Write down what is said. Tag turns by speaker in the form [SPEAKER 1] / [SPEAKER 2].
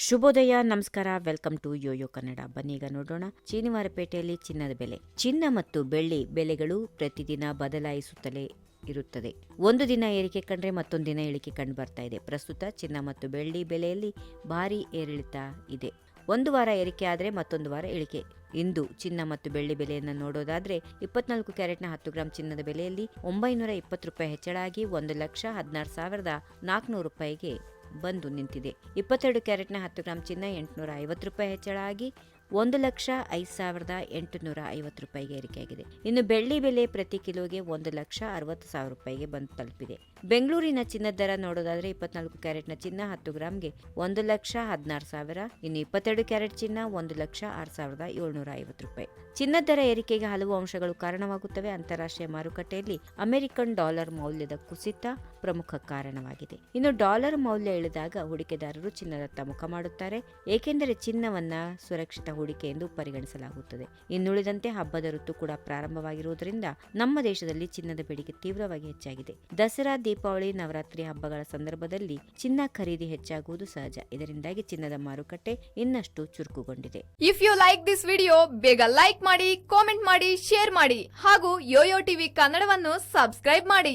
[SPEAKER 1] ಶುಭೋದಯ, ನಮಸ್ಕಾರ. Welcome to YoYo Kannada. ಬನ್ನೀಗ ನೋಡೋಣ ಶನಿವಾರಪೇಟೆಯಲ್ಲಿ ಚಿನ್ನದ ಬೆಲೆ. ಚಿನ್ನ ಮತ್ತು ಬೆಳ್ಳಿ ಬೆಲೆಗಳು ಪ್ರತಿದಿನ ಬದಲಾಯಿಸುತ್ತಲೇ ಇರುತ್ತದೆ. ಒಂದು ದಿನ ಏರಿಕೆ ಕಂಡ್ರೆ ಮತ್ತೊಂದು ದಿನ ಇಳಿಕೆ ಕಂಡು ಬರ್ತಾ ಇದೆ. ಪ್ರಸ್ತುತ ಚಿನ್ನ ಮತ್ತು ಬೆಳ್ಳಿ ಬೆಲೆಯಲ್ಲಿ ಭಾರಿ ಏರಿಳಿತ ಇದೆ. ಒಂದು ವಾರ ಏರಿಕೆ ಆದರೆ ಮತ್ತೊಂದು ವಾರ ಇಳಿಕೆ. ಇಂದು ಚಿನ್ನ ಮತ್ತು ಬೆಳ್ಳಿ ಬೆಲೆಯನ್ನು ನೋಡೋದಾದ್ರೆ 24 ಕ್ಯಾರೆಟ್ನ 10 ಗ್ರಾಂ ಚಿನ್ನದ ಬೆಲೆಯಲ್ಲಿ 920 ರೂಪಾಯಿ ಹೆಚ್ಚಳ ಆಗಿ 1,16,400 ರೂಪಾಯಿಗೆ ಬಂದು ನಿಂತಿದೆ. 22 ಕ್ಯಾರೆಟ್ನ 10 ಗ್ರಾಂ ಚಿನ್ನ 850 ರೂಪಾಯಿ ಹೆಚ್ಚಳ ಆಗಿ 1,05,850 ರೂಪಾಯಿಗೆ ಏರಿಕೆಯಾಗಿದೆ. ಇನ್ನು ಬೆಳ್ಳಿ ಬೆಲೆ ಪ್ರತಿ ಕಿಲೋಗೆ 1,60,000 ರೂಪಾಯಿಗೆ ಬಂದು ತಲುಪಿದೆ. ಬೆಂಗಳೂರಿನ ಚಿನ್ನದ ದರ ನೋಡೋದಾದ್ರೆ 24 ಕ್ಯಾರೆಟ್ನ ಚಿನ್ನ 10 ಗ್ರಾಂಗೆ 1,16,000, ಇನ್ನು 22 ಕ್ಯಾರೆಟ್ ಚಿನ್ನ 1,06,750 ರೂಪಾಯಿ. ಚಿನ್ನದ ದರ ಏರಿಕೆಗೆ ಹಲವು ಅಂಶಗಳು ಕಾರಣವಾಗುತ್ತವೆ. ಅಂತಾರಾಷ್ಟ್ರೀಯ ಮಾರುಕಟ್ಟೆಯಲ್ಲಿ ಅಮೆರಿಕನ್ ಡಾಲರ್ ಮೌಲ್ಯದ ಕುಸಿತ ಪ್ರಮುಖ ಕಾರಣವಾಗಿದೆ. ಇನ್ನು ಡಾಲರ್ ಮೌಲ್ಯ ಇಳಿದಾಗ ಹೂಡಿಕೆದಾರರು ಚಿನ್ನದತ್ತ ಮುಖ ಮಾಡುತ್ತಾರೆ, ಏಕೆಂದರೆ ಚಿನ್ನವನ್ನ ಸುರಕ್ಷಿತ ಹೂಡಿಕೆ ಎಂದು ಪರಿಗಣಿಸಲಾಗುತ್ತದೆ. ಇನ್ನುಳಿದಂತೆ ಹಬ್ಬದ ಋತು ಕೂಡ ಪ್ರಾರಂಭವಾಗಿರುವುದರಿಂದ ನಮ್ಮ ದೇಶದಲ್ಲಿ ಚಿನ್ನದ ಬೇಡಿಕೆ ತೀವ್ರವಾಗಿ ಹೆಚ್ಚಾಗಿದೆ. ದಸರಾ, ದೀಪಾವಳಿ, ನವರಾತ್ರಿ ಹಬ್ಬಗಳ ಸಂದರ್ಭದಲ್ಲಿ ಚಿನ್ನ ಖರೀದಿ ಹೆಚ್ಚಾಗುವುದು ಸಹಜ. ಇದರಿಂದಾಗಿ ಚಿನ್ನದ ಮಾರುಕಟ್ಟೆ ಇನ್ನಷ್ಟು ಚುರುಕುಗೊಂಡಿದೆ.
[SPEAKER 2] If you like this video, ಬೇಗ ಲೈಕ್ ಮಾಡಿ, ಕಾಮೆಂಟ್ ಮಾಡಿ, ಶೇರ್ ಮಾಡಿ ಹಾಗೂ ಯೋಯೋ ಟಿವಿ ಕನ್ನಡವನ್ನು ಸಬ್ಸ್ಕ್ರೈಬ್ ಮಾಡಿ.